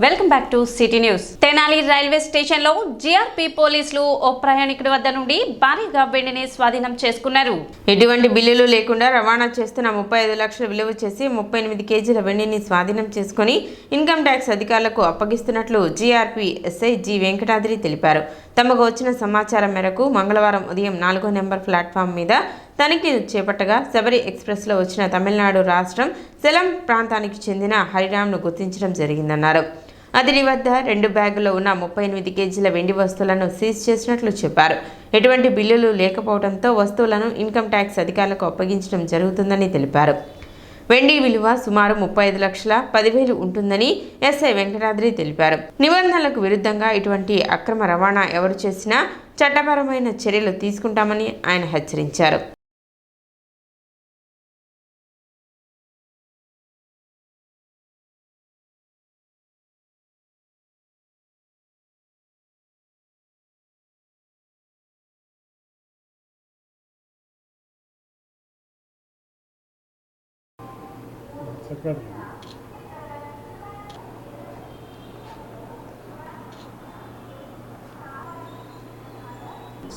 Welcome back to city news. Tenali railway station లో GRP పోలీసులు ఓ ప్రయాణికుడి వద్ద నుండి భారీగా వెండిని స్వాధీనం చేసుకున్నారు. ఎటువంటి బిల్లులు లేకుండా రవాణా చేస్తున్న 35 లక్షల విలువ చేసి 38 కేజీల వెండిని స్వాధీనం చేసుకుని ఇన్కమ్ ట్యాక్స్ అధికారులకు అప్పగిస్తున్నట్లు జీఆర్పీ ఎస్ఐ జి వెంకటాద్రి తెలిపారు. తమకు వచ్చిన సమాచారం మేరకు మంగళవారం ఉదయం 4వ నెంబర్ ప్లాట్ఫామ్ మీద తనిఖీలు చేపట్టగా శబరి ఎక్స్ప్రెస్లో వచ్చిన తమిళనాడు రాష్ట్రం సెలం ప్రాంతానికి చెందిన హరిరామ్ను గుర్తించడం జరిగిందన్నారు. అతని వద్ద 2 బ్యాగుల్లో ఉన్న 38 కేజీల వెండి వస్తువులను సీజ్ చేసినట్లు చెప్పారు. ఎటువంటి బిల్లులు లేకపోవడంతో వస్తువులను ఇన్కమ్ ట్యాక్స్ అధికారులకు అప్పగించడం జరుగుతుందని తెలిపారు. వెండి విలువ సుమారు 35,10,000 ఉంటుందని ఎస్ఐ వెంకటాద్రి తెలిపారు. నిబంధనలకు విరుద్ధంగా ఇటువంటి అక్రమ రవాణా ఎవరు చేసినా చట్టపరమైన చర్యలు తీసుకుంటామని ఆయన హెచ్చరించారు.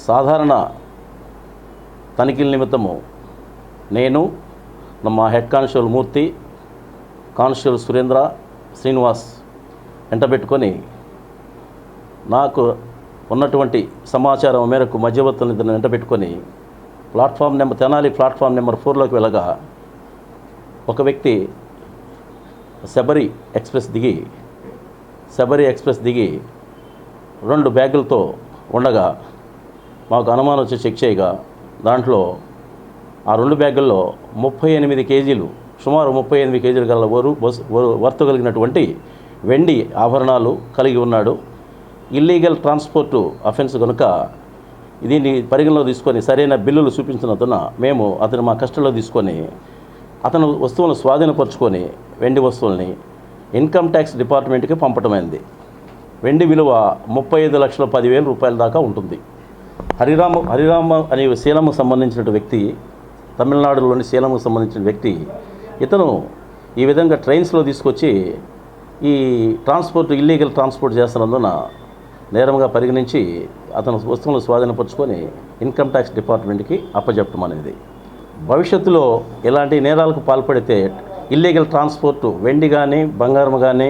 సాధారణ తనిఖీల నిమిత్తము నేను మా హెడ్ కానిస్టేబుల్ మూర్తి, కానిస్టేబుల్ సురేంద్ర, శ్రీనివాస్ వెంటబెట్టుకొని నాకు ఉన్నటువంటి సమాచారం మేరకు మధ్యవర్తులను వెంటబెట్టుకొని తెనాలి ప్లాట్ఫామ్ నెంబర్ 4లోకి వెళ్ళగా ఒక వ్యక్తి శబరి ఎక్స్ప్రెస్ దిగి 2 బ్యాగులతో ఉండగా మాకు అనుమానం వచ్చి చెక్ చేయగా దాంట్లో ఆ 2 బ్యాగుల్లో 38 కేజీలు, సుమారు 38 కేజీలు గల వర్తు కలిగినటువంటి వెండి ఆభరణాలు కలిగి ఉన్నాడు. ఇల్లీగల్ ట్రాన్స్పోర్టు అఫెన్స్ కనుక దీన్ని పరిగణలో తీసుకొని సరైన బిల్లులు చూపించినందున మేము అతను మా కస్టడీలో తీసుకొని అతను వస్తువులను స్వాధీనపరుచుకొని వెండి వస్తువుల్ని ఇన్కమ్ ట్యాక్స్ డిపార్ట్మెంట్కి పంపటమైంది. వెండి విలువ 35,10,000 రూపాయల దాకా ఉంటుంది. హరిరామ అనే సేలంకు సంబంధించిన వ్యక్తి, తమిళనాడులోని సేలంకు సంబంధించిన వ్యక్తి, ఇతను ఈ విధంగా ట్రైన్స్లో తీసుకొచ్చి ఈ ఇల్లీగల్ ట్రాన్స్పోర్ట్ చేస్తున్నందున నేరంగా పరిగణించి అతను వస్తువులను స్వాధీనపరుచుకొని ఇన్కమ్ ట్యాక్స్ డిపార్ట్మెంట్కి అప్పచెప్పడం అనేది. భవిష్యత్తులో ఇలాంటి నేరాలకు పాల్పడితే ఇల్లీగల్ ట్రాన్స్పోర్టు వెండి కానీ బంగారం కానీ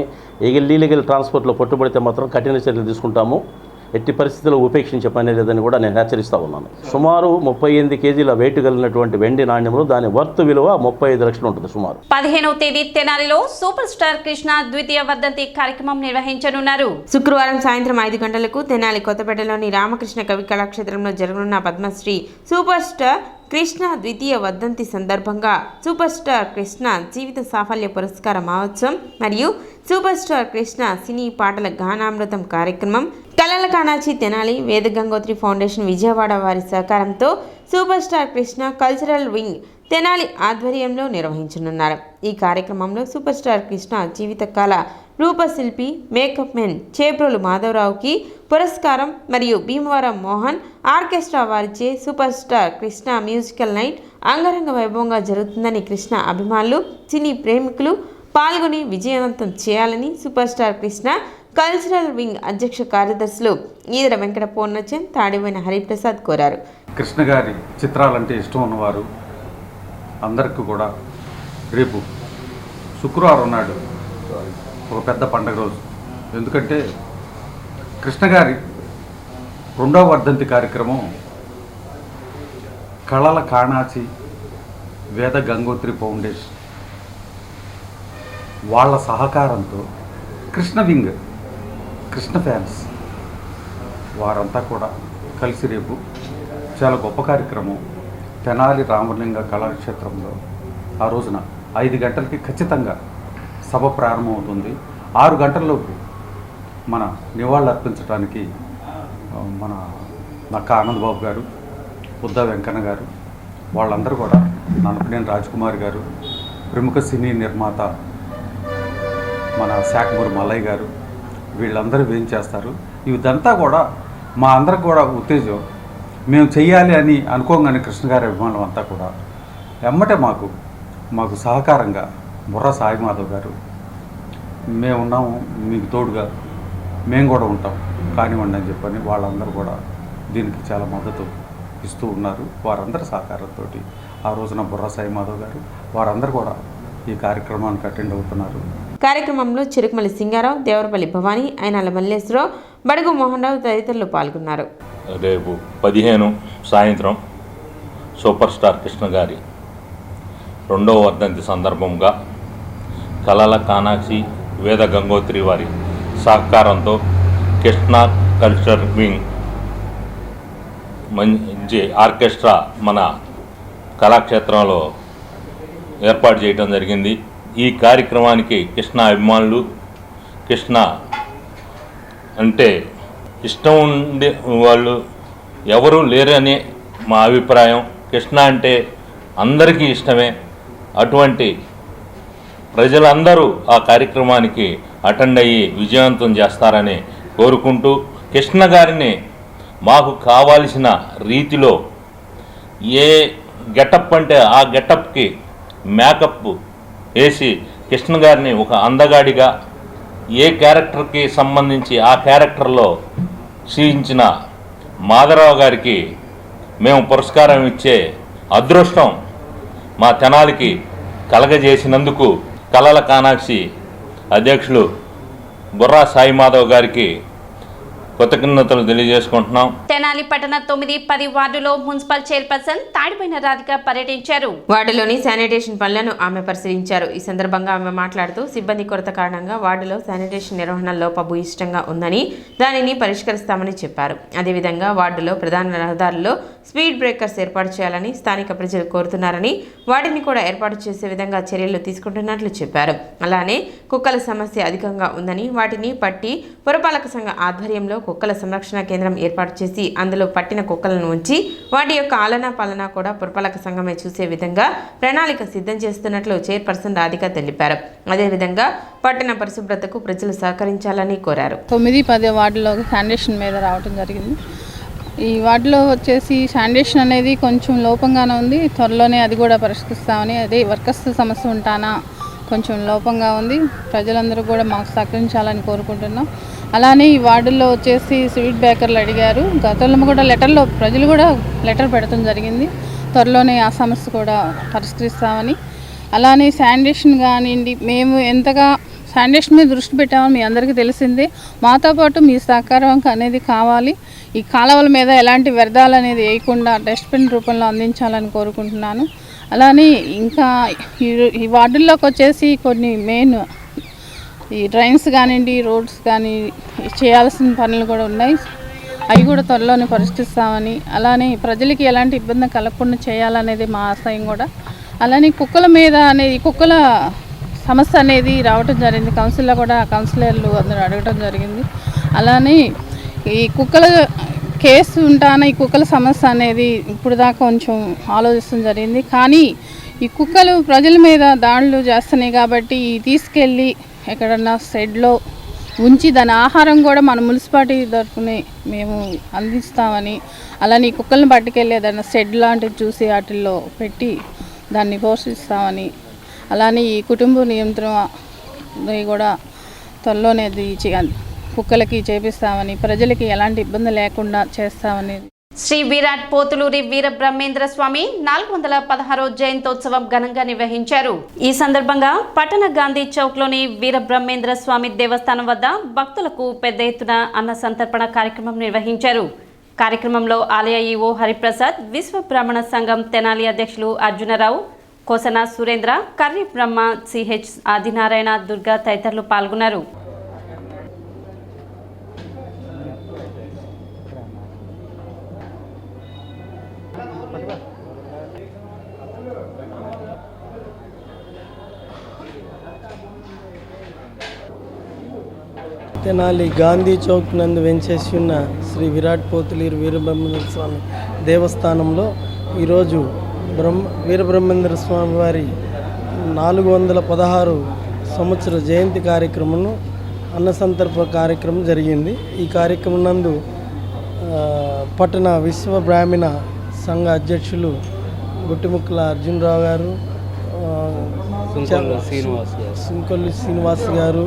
ఇల్లీగల్ ట్రాన్స్పోర్ట్లో పట్టుబడితే మాత్రం కఠిన చర్యలు తీసుకుంటాము. ఎట్టి పరిస్థితుల్లో ఉపేక్షించే పని లేదని కూడా నేను హెచ్చరిస్తూ ఉన్నాను. సుమారు 38 కేజీల వెయిట్ కలిగినటువంటి వెండి నాణ్యములు దాని వర్త్ విలువ 35 లక్షలు ఉంటుంది. సుమారు 15వ తేదీ తెనాలిలో సూపర్ స్టార్ కృష్ణ ద్వితీయ వర్ధంతి కార్యక్రమం నిర్వహించనున్నారు. శుక్రవారం సాయంత్రం 5 గంటలకు తెనాలి కొత్తపేటలోని రామకృష్ణ కవి కళాక్షేత్రంలో జరగనున్న పద్మశ్రీ సూపర్ స్టార్ కృష్ణ ద్వితీయ వర్ధంతి సందర్భంగా సూపర్ స్టార్ కృష్ణ జీవిత సాఫల్య పురస్కార మహోత్సవం మరియు సూపర్ స్టార్ కృష్ణ సినీ పాటల గానామృతం కార్యక్రమం కళల కానాచి తెనాలి వేద గంగోత్రి ఫౌండేషన్ విజయవాడ వారి సహకారంతో super star Krishna cultural wing Tenali ఆధ్వర్యంలో నిర్వహించనున్నారు. ఈ కార్యక్రమంలో సూపర్ స్టార్ కృష్ణ జీవితకాల రూపశిల్పి మేకప్ మెన్ చేప్రోలు మాధవరావుకి పురస్కారం మరియు భీమవరం మోహన్ ఆర్కెస్ట్రా వారిచే super star Krishna musical night అంగరంగ వైభవంగా జరుగుతుందని కృష్ణ అభిమానులు, సినీ ప్రేమికులు పాల్గొని విజయవంతం చేయాలని super star Krishna cultural wing అధ్యక్ష కార్యదర్శులు ఈదర వెంకట పూర్ణచంద్, తాడివైన హరిప్రసాద్ కోరారు. కృష్ణ గారి చిత్రాలంటే ఇష్టం ఉన్నవారు అందరికీ కూడా రేపు శుక్రవారం నాడు ఒక పెద్ద పండగ రోజు. ఎందుకంటే కృష్ణ గారి 2వ వర్ధంతి కార్యక్రమం కళల కాణాచి వేద గంగోత్రి ఫౌండేషన్ వాళ్ళ సహకారంతో కృష్ణ వింగ్, కృష్ణ ఫ్యాన్స్ వారంతా కూడా కలిసి రేపు చాలా గొప్ప కార్యక్రమం తెనాలి రామలింగ కళాక్షేత్రంలో ఆ రోజున 5 గంటలకి ఖచ్చితంగా సభ ప్రారంభమవుతుంది. 6 గంటల్లోపు మన నివాళులు అర్పించడానికి మన నక్క ఆనందబాబు గారు, బుద్ధ వెంకన్న గారు, వాళ్ళందరూ కూడా నన్నపనేని రాజ్కుమార్ గారు, ప్రముఖ సినీ నిర్మాత మన శాఖమూరి మల్లయ్య గారు, వీళ్ళందరూ ఏం చేస్తారు. ఇదంతా కూడా మా అందరికి కూడా ఉత్తేజం. మేము చెయ్యాలి అని అనుకోగానే కృష్ణ గారి అభిమానులు అంతా కూడా ఎమ్మటే మాకు సహకారంగా బుర్ర సాయి మాధవ్ గారు, మేము ఉన్నాము మీకు తోడుగా, మేము కూడా ఉంటాం కానివ్వండి అని చెప్పని వాళ్ళందరూ కూడా దీనికి చాలా మద్దతు ఇస్తూ ఉన్నారు. వారందరి సహకారంతో ఆ రోజున బుర్రా సాయి మాధవ్ గారు వారందరూ కూడా ఈ కార్యక్రమానికి అటెండ్ అవుతున్నారు. కార్యక్రమంలో చిరుకుమల్లి సింగారావు, దేవరపల్లి భవానీ, అయినాల మల్లేశ్వరరావు, బడుగు మోహన్ రావు తదితరులు పాల్గొన్నారు. రేపు 15 సాయంత్రం సూపర్ స్టార్ కృష్ణ గారి 2వ వర్ధంతి సందర్భంగా కళల కానాక్షి వేద గంగోత్రి వారి సహకారంతో కృష్ణ కల్చర్ వింగ్ మంచి ఆర్కెస్ట్రా మన కళాక్షేత్రంలో ఏర్పాటు చేయడం జరిగింది. ఈ కార్యక్రమానికి కృష్ణ అభిమానులు, కృష్ణ అంటే ఇష్టం ఉండే వాళ్ళు ఎవరూ లేరని మా అభిప్రాయం. కృష్ణ అంటే అందరికీ ఇష్టమే. అటువంటి ప్రజలందరూ ఆ కార్యక్రమానికి అటెండ్ అయ్యి విజయవంతం చేస్తారని కోరుకుంటూ, కృష్ణ గారిని మాకు కావాల్సిన రీతిలో ఏ గెటప్ అంటే ఆ గెటప్కి మేకప్ వేసి కృష్ణ గారిని ఒక అందగాడిగా, ఏ క్యారెక్టర్కి సంబంధించి ఆ క్యారెక్టర్లో క్షీణించిన మాధవరావు గారికి మేము పురస్కారం ఇచ్చే అదృష్టం మా తెనాలికి కలగజేసినందుకు కళల కానాక్షి అధ్యక్షులు బుర్రా సాయి మాధవ్ గారికి కృతజ్ఞతలు తెలియజేసుకుంటున్నాం. తెనాలి పట్టణ 9, 10 వార్డులో మున్సిపల్ చైర్పర్సన్ తాడిపోయిన రాధిక పర్యటించారు. వార్డులోని శానిటేషన్ పనులను ఆమె పరిశీలించారు. ఈ సందర్భంగా ఆమె మాట్లాడుతూ సిబ్బంది కొరత కారణంగా వార్డులో శానిటేషన్ నిర్వహణ లోపభూయిష్టంగా ఉందని, దానిని పరిష్కరిస్తామని చెప్పారు. అదేవిధంగా వార్డులో ప్రధాన రహదారుల్లో స్పీడ్ బ్రేకర్స్ ఏర్పాటు చేయాలని స్థానిక ప్రజలు కోరుతున్నారని, వాటిని కూడా ఏర్పాటు చేసే విధంగా చర్యలు తీసుకుంటున్నట్లు చెప్పారు. అలానే కుక్కల సమస్య అధికంగా ఉందని, వాటిని పట్టి పురపాలక సంఘ ఆధ్వర్యంలో కుక్కల సంరక్షణ కేంద్రం ఏర్పాటు చేసి అందులో పట్టిన కుక్కలను ఉంచి వాటి యొక్క ఆలనా పాలన కూడా పురపాలక సంఘమే చూసే విధంగా ప్రణాళిక సిద్ధం చేస్తున్నట్లు చైర్పర్సన్ రాధిక తెలిపారు. అదేవిధంగా పట్టణ పరిశుభ్రతకు ప్రజలు సహకరించాలని కోరారు. 9, 10 వార్డులో శానిటేషన్ మీద రావడం జరిగింది. ఈ వార్డులో వచ్చేసి శానిటేషన్ అనేది కొంచెం లోపంగానే ఉంది. త్వరలోనే అది కూడా పరిష్కరిస్తామని, అదే వర్కర్స్ సమస్య ఉంటానా కొంచెం లోపంగా ఉంది. ప్రజలందరూ కూడా మాకు సహకరించాలని కోరుకుంటున్నాం. అలానే ఈ వార్డుల్లో వచ్చేసి స్పీడ్ బ్రేకర్లు అడిగారు. గతంలో కూడా ప్రజలు కూడా లెటర్ పెడతాం జరిగింది. త్వరలోనే ఆ సమస్య కూడా పరిష్కరిస్తామని, అలానే శానిటేషన్ కానివ్వండి, మేము ఎంతగా శానిటేషన్ మీద దృష్టి పెట్టామని మీ అందరికీ తెలిసిందే. మాతో పాటు మీ సహకారం అనేది కావాలి. ఈ కాలువల మీద ఎలాంటి వ్యర్థాలు అనేది వేయకుండా డస్ట్బిన్ రూపంలో అందించాలని కోరుకుంటున్నాను. అలానే ఇంకా ఈ వార్డుల్లోకి వచ్చేసి కొన్ని మెయిన్ ఈ డ్రైన్స్ కానివ్వండి, రోడ్స్ కానీ చేయాల్సిన పనులు కూడా ఉన్నాయి. అవి కూడా త్వరలోనే పరిష్కరిస్తామని, అలానే ప్రజలకి ఎలాంటి ఇబ్బంది కలగకుండా చేయాలనేది మా ఆశయం కూడా. అలానే కుక్కల మీద అనేది కుక్కల సమస్య అనేది రావటం జరిగింది. కౌన్సిల్లో కూడా కౌన్సిలర్లు అందరూ అడగటం జరిగింది. అలానే ఈ కుక్కల కేసు ఉంటాన ఈ కుక్కల సమస్య అనేది ఇప్పుడు దాకా కొంచెం ఆలోచిస్తడం జరిగింది. కానీ ఈ కుక్కలు ప్రజల మీద దాడులు చేస్తున్నాయి కాబట్టి తీసుకెళ్ళి ఎక్కడన్నా షెడ్లో ఉంచి దాని ఆహారం కూడా మన మున్సిపాలిటీ తరఫునే మేము అందిస్తామని, అలానే ఈ కుక్కలను పట్టుకెళ్ళి ఏదైనా షెడ్ లాంటివి చూసి వాటిల్లో పెట్టి దాన్ని పోషిస్తామని, అలానే ఈ కుటుంబ నియంత్రణ కూడా త్వరలోనే కుక్కలకి చేపిస్తామని, ప్రజలకి ఎలాంటి ఇబ్బంది లేకుండా చేస్తామని. శ్రీ విరాట్ పోతులూరి వీర బ్రహ్మేంద్ర స్వామి 416వ జయంతోత్సవం ఘనంగా నిర్వహించారు. ఈ సందర్భంగా పట్టణ గాంధీ చౌక్లోని వీర బ్రహ్మేంద్ర స్వామి దేవస్థానం వద్ద భక్తులకు పెద్ద ఎత్తున అన్న సంతర్పణ కార్యక్రమం నిర్వహించారు. కార్యక్రమంలో ఆలయ ఈవో హరిప్రసాద్, విశ్వ బ్రాహ్మణ సంఘం తెనాలి అధ్యక్షులు అర్జునరావు, కోసన సురేంద్ర, కర్రి బ్రహ్మ, సిహెచ్ ఆదినారాయణ, దుర్గా తదితరులు పాల్గొన్నారు. తెనాలి గాంధీ చౌక్ నందు వెంచేసి ఉన్న శ్రీ విరాట్ పోతులూరి వీరబ్రహ్మేంద్ర స్వామి దేవస్థానంలో ఈరోజు వీరబ్రహ్మేంద్ర స్వామి వారి 416 సంవత్సర జయంతి కార్యక్రమం అన్నసంతర్పణ కార్యక్రమం జరిగింది. ఈ కార్యక్రమం నందు పట్టణ విశ్వ బ్రాహ్మణ సంఘ అధ్యక్షులు గుట్టిముక్కల అర్జునరావు గారు, సింకొల్లి శ్రీనివాస్ గారు,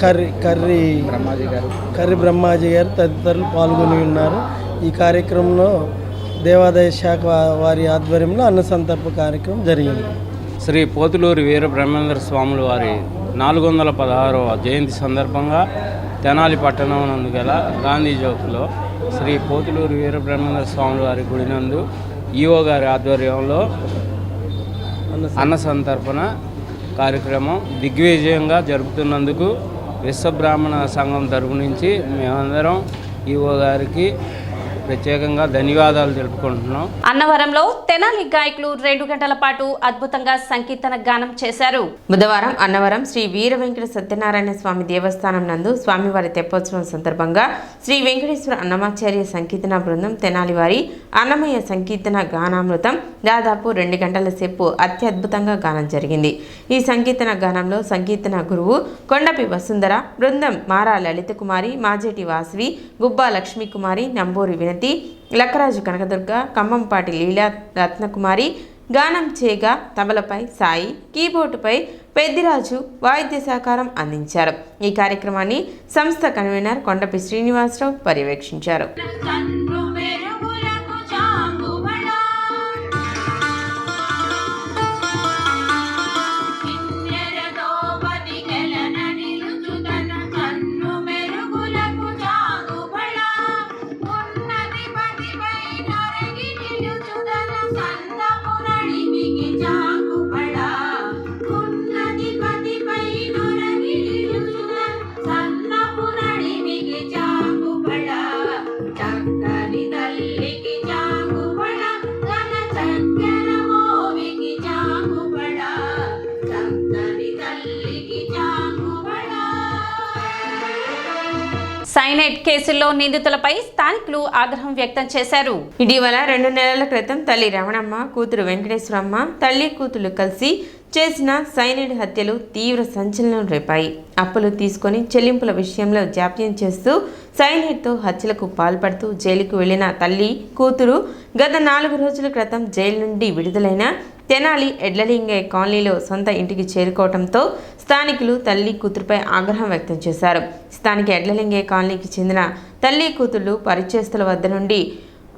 కర్రి బ్రహ్మాజీ గారు తదితరులు పాల్గొని ఉన్నారు. ఈ కార్యక్రమంలో దేవాదాయ శాఖ వారి ఆధ్వర్యంలో అన్న సంతర్పణ కార్యక్రమం జరిగింది. శ్రీ పోతులూరి వీరబ్రహ్మేంద్ర స్వాముల వారి 416వ జయంతి సందర్భంగా తెనాలి పట్టణం నందు గల గాంధీ చౌక్లో శ్రీ పోతులూరి వీరబ్రహ్మేంద్ర స్వాముల వారి గుడి నందు ఈఓ గారి ఆధ్వర్యంలో అన్న సంతర్పణ కార్యక్రమం దిగ్విజయంగా జరుపుతున్నందుకు విశ్వబ్రాహ్మణ సంఘం తరపు నుంచి మేమందరం ఈఓ గారికి ప్రత్యేకంగా ధన్యవాదాలు తెలుపుకుంటున్నాం. అన్నవరంలో తెనాలి గాయకులు 2 గంటల పాటు అద్భుతంగా సంకీర్తన గానం చేశారు. బుధవారం అన్నవరం శ్రీ వీర వెంకట సత్యనారాయణ స్వామి దేవస్థానం నందు స్వామివారి తెప్పోత్సవం సందర్భంగా శ్రీ వెంకటేశ్వర అన్నమాచార్య సంకీర్తన బృందం తెనాలి వారి అన్నమయ్య సంకీర్తన గానామృతం దాదాపు 2 గంటల సేపు అత్యద్భుతంగా గానం జరిగింది. ఈ సంకీర్తన గానంలో సంకీర్తన గురువు కొండపి వసుంధర, బృందం మారా లలిత కుమారి, మాజేటి వాసవి, గుబ్బా లక్ష్మీకుమారి, నంబూరి వినతి, లక్కరాజు కనకదుర్గ, ఖమ్మంపాటి లీలా రత్నకుమారి గానం చేయగా తబలపై సాయి, కీబోర్డుపై పెద్దిరాజు వాయిద్య సహకారం అందించారు. ఈ కార్యక్రమాన్ని సంస్థ కన్వీనర్ కొండపి శ్రీనివాసరావు పర్యవేక్షించారు. సైనైడ్ కేసుల్లో నిందితులపై స్థానికులు ఆగ్రహం వ్యక్తం చేశారు. ఇటీవల 2 నెలల క్రితం తల్లి రమణమ్మ, కూతురు వెంకటేశ్వరమ్మ, తల్లి కూతురు కలిసి చేసిన సైనైడ్ హత్యలు తీవ్ర సంచలనం రేపాయి. అప్పులు తీసుకొని చెల్లింపుల విషయంలో జాప్యం చేస్తూ సైనైడ్తో హత్యలకు పాల్పడుతూ జైలుకు వెళ్లిన తల్లి, కూతురు గత 4 రోజుల క్రితం జైలు నుండి విడుదలైన తెనాలి ఎడ్లలింగయ్య కాలనీలో సొంత ఇంటికి చేరుకోవడంతో స్థానికులు తల్లి కూతురుపై ఆగ్రహం వ్యక్తం చేశారు. స్థానిక ఎడ్లలింగయ్య కాలనీకి చెందిన తల్లి కూతుళ్లు పరిచయస్తుల వద్ద నుండి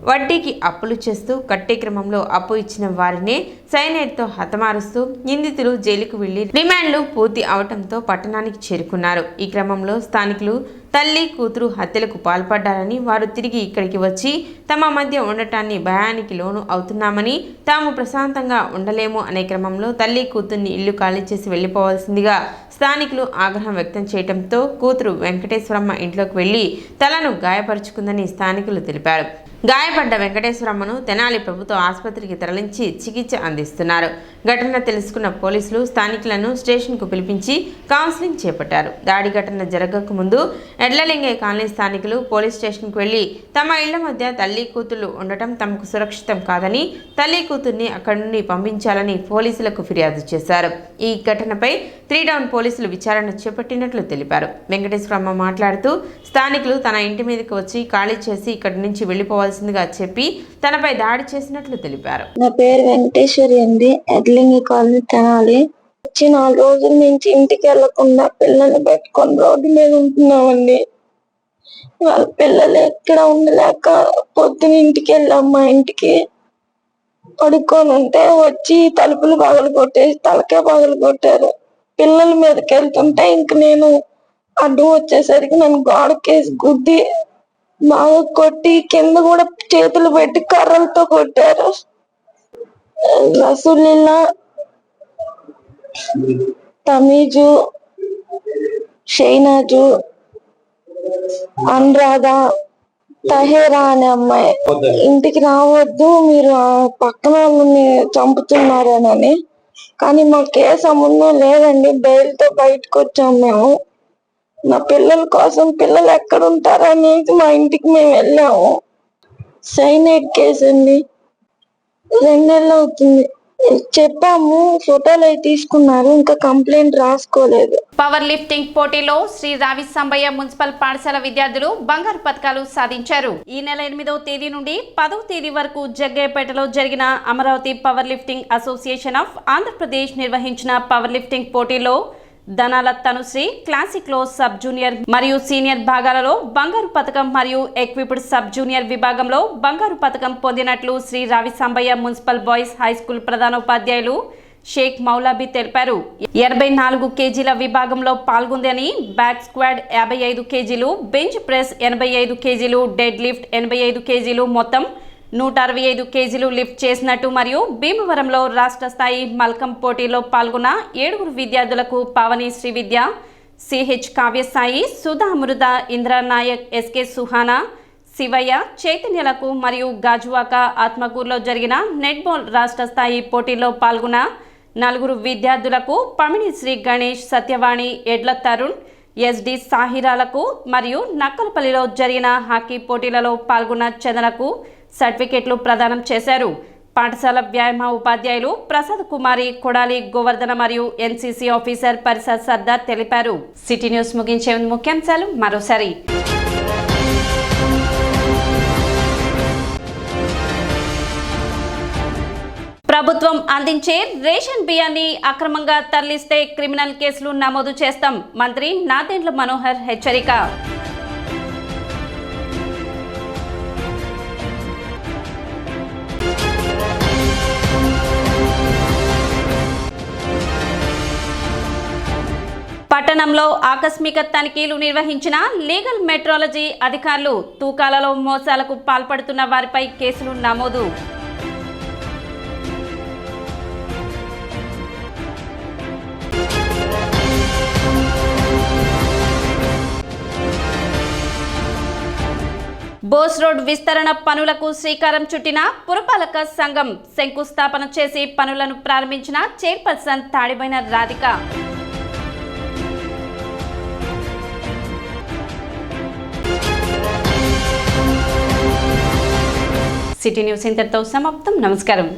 వడ్డీకి అప్పులు చేస్తూ కట్టే క్రమంలో అప్పు ఇచ్చిన వారినే సైనైడ్తో హతమారుస్తూ నిందితులు జైలుకు వెళ్లి రిమాండ్లు పూర్తి అవడంతో పట్టణానికి చేరుకున్నారు. ఈ క్రమంలో స్థానికులు తల్లి కూతురు హత్యలకు పాల్పడ్డారని, వారు తిరిగి ఇక్కడికి వచ్చి తమ మధ్య ఉండటాన్ని భయానికి లోను అవుతున్నామని, తాము ప్రశాంతంగా ఉండలేము అనే క్రమంలో తల్లి కూతుర్ని ఇల్లు ఖాళీ చేసి వెళ్లిపోవాల్సిందిగా స్థానికులు ఆగ్రహం వ్యక్తం చేయడంతో కూతురు వెంకటేశ్వరమ్మ ఇంట్లోకి వెళ్లి తలను గాయపరుచుకుందని స్థానికులు తెలిపారు. గాయపడ్డ వెంకటేశ్వరమ్మను తెనాలి ప్రభుత్వ ఆసుపత్రికి తరలించి చికిత్స అందిస్తున్నారు. ఘటన తెలుసుకున్న పోలీసులు స్థానికులను స్టేషన్కు పిలిపించి కౌన్సిలింగ్ చేపట్టారు. దాడి ఘటన జరగక ముందు ఎడ్లలింగయ్య కాలనీ స్థానికులు పోలీస్ స్టేషన్కు వెళ్లి తమ ఇళ్ల మధ్య తల్లి కూతుళ్లు ఉండటం తమకు సురక్షితం కాదని, తల్లి కూతుర్ని అక్కడి నుండి పంపించాలని పోలీసులకు ఫిర్యాదు చేశారు. ఈ ఘటనపై 3 టౌన్ పోలీసులు విచారణ చేపట్టినట్లు తెలిపారు. వెంకటేశ్వరమ్మ మాట్లాడుతూ స్థానికులు తన ఇంటి మీదకి వచ్చి ఖాళీ చేసి ఇక్కడి నుంచి వెళ్లిపోవాల్సిందిగా చెప్పి తనపై దాడి చేసినట్లు తెలిపారు. నా పేరు వెంకటేశ్వరి అండి, ఎడ్లింగి కాలనీ తెనాలి. వచ్చి 4 రోజుల నుంచి ఇంటికి వెళ్లకుండా పిల్లల్ని పెట్టుకొని రోడ్డు మీద ఉంటున్నామండి. వాళ్ళ పిల్లలు ఎక్కడ ఉండలేక పొద్దున ఇంటికి వెళ్ళాం. మా ఇంటికి పడుకొని ఉంటే వచ్చి తలుపులు పగలు కొట్టేసి తలకే పగలు కొట్టారు. పిల్లల మీదకి వెళ్తుంటే ఇంక నేను అడ్డు వచ్చేసరికి నన్ను గోడకేసి గుద్ది బాగా కొట్టి కింద కూడా చేతులు పెట్టి కర్రలతో కొట్టారు. రసూలిల్లా, తమీజు, షైనాజు, అనురాధ, తహేరా అనే అమ్మాయి ఇంటికి రావద్దు, మీరు ఆ పక్కన వాళ్ళని చంపుతున్నారనని. కానీ మాకు ఏ సంబంధం లేదండి, బెయిల్తో బయటకు వచ్చాము మేము. నా పిల్లల కోసం పిల్లలు ఎక్కడ ఉంటారనేది మా ఇంటికి మేము వెళ్ళాము. సైనైడ్ కేసు అండి, 2 నెలలు అవుతుంది. చెప్పాము, ఫోటోలు అవి తీసుకున్నారు, ఇంకా కంప్లైంట్ రాసుకోలేదు. పవర్ లిఫ్టింగ్ పోటీలో శ్రీ రావి సంబయ్య మున్సిపల్ పాఠశాల విద్యార్థులు బంగారు పతకాలు సాధించారు. ఈ నెల 8వ తేదీ నుండి 10వ తేదీ వరకు జగ్గయ్యపేటలో జరిగిన Amaravati power lifting association of Andhra Pradesh నిర్వహించిన పవర్ లిఫ్టింగ్ పోటీలో ధనాల తనుశ్రీ క్లాసిక్లో సబ్ జూనియర్ మరియు సీనియర్ భాగాలలో బంగారు పతకం మరియు ఎక్విప్డ్ సబ్ జూనియర్ విభాగంలో బంగారు పతకం పొందినట్లు Shri Ravi Sambaiah municipal boys high school ప్రధానోపాధ్యాయులు షేక్ మౌలాబీ తెలిపారు. 84 కేజీల విభాగంలో పాల్గొందని బ్యాక్ స్క్వాడ్ 55 కేజీలు, బెంచ్ ప్రెస్ 85 కేజీలు, డెడ్ లిఫ్ట్ 85 కేజీలు, మొత్తం 165 కేజీలు లిఫ్ట్ చేసినట్టు మరియు భీమవరంలో రాష్ట్ర స్థాయి మల్కం పోటీలో పాల్గొన్న 7 విద్యార్థులకు పావని శ్రీ విద్య, సిహెచ్ కావ్యసాయి, సుధా అమృత, ఇంద్రనాయక్, ఎస్కే సుహానా, శివయ్య, చైతన్యలకు మరియు గాజువాక ఆత్మకూరులో జరిగిన నెట్బాల్ రాష్ట్ర స్థాయి పోటీల్లో పాల్గొన్న 4 విద్యార్థులకు పమిడి శ్రీ గణేష్, సత్యవాణి, ఎడ్ల తరుణ్, ఎస్డి సాహిరాలకు మరియు నక్కలపల్లిలో జరిగిన హాకీ పోటీలలో పాల్గొన్న చందనకు సర్టిఫికెట్లు ప్రదానం చేశారు. పాఠశాల వ్యాయామ ఉపాధ్యాయులు ప్రసాద్ కుమారి, కొడాలి గోవర్ధన మరియు ఎన్సీసీ ఆఫీసర్ పరిషత్ సర్దార్ తెలిపారు. సిటీ న్యూస్ ముగించే ముఖ్యాంశాలు మరోసారి. ప్రభుత్వం అందించే రేషన్ బియ్యాన్ని అక్రమంగా తరలిస్తే క్రిమినల్ కేసులు నమోదు చేస్తాం. మంత్రి నాదెండ్ల మనోహర్ హెచ్చరిక. పట్టణంలో ఆకస్మిక తనిఖీలు నిర్వహించిన లీగల్ మెట్రాలజీ అధికారులు. తూకాలలో మోసాలకు పాల్పడుతున్న వారిపై కేసులు నమోదు. బోస్ రోడ్ విస్తరణ పనులకు శ్రీకారం చుట్టిన పురపాలక సంఘం. శంకుస్థాపన చేసి పనులను ప్రారంభించిన chairperson Tadiboina Radhika. City news ఇంతటితో సమాప్తం. నమస్కారం.